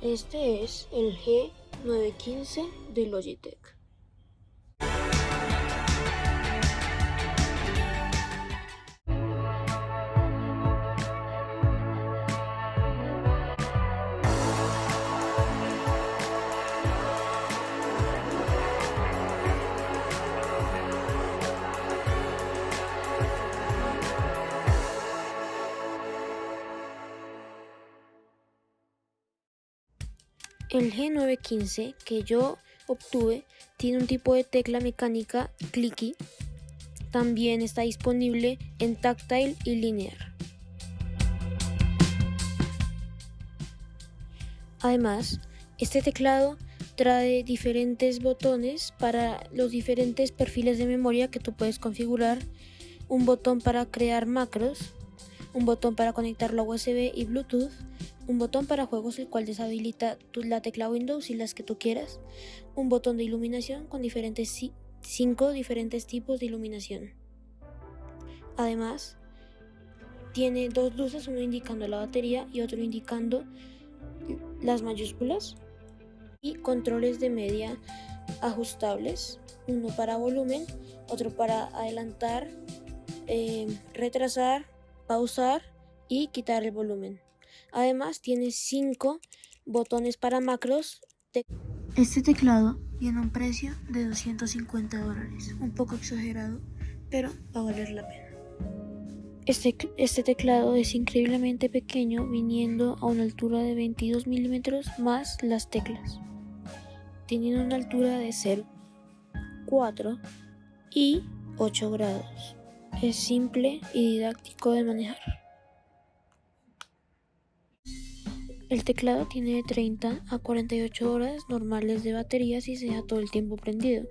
Este es el G915 de Logitech. El G915 que yo obtuve tiene un tipo de tecla mecánica clicky. También está disponible en táctil y linear. Además, este teclado trae diferentes botones para los diferentes perfiles de memoria que tú puedes configurar, un botón para crear macros, un botón para conectarlo a USB y Bluetooth, un botón para juegos el cual deshabilita la tecla Windows y las que tú quieras, un botón de iluminación con 5 diferentes tipos de iluminación. Además, tiene dos luces, uno indicando la batería y otro indicando las mayúsculas, y controles de media ajustables, uno para volumen, otro para adelantar, retrasar, pausar y quitar el volumen. Además tiene 5 botones para macros. Este teclado tiene un precio de $250, un poco exagerado, pero va a valer la pena. Este teclado es increíblemente pequeño, viniendo a una altura de 22 milímetros más las teclas. Tiene una altura de 0, 4 y 8 grados. Es simple y didáctico de manejar. El teclado tiene de 30 a 48 horas normales de batería si se deja todo el tiempo prendido,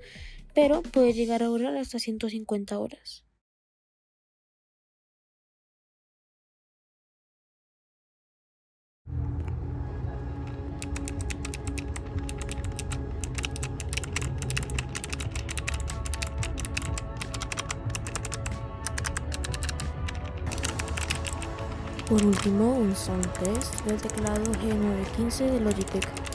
pero puede llegar a durar hasta 150 horas. Por último, un sound test del teclado G915 de Logitech.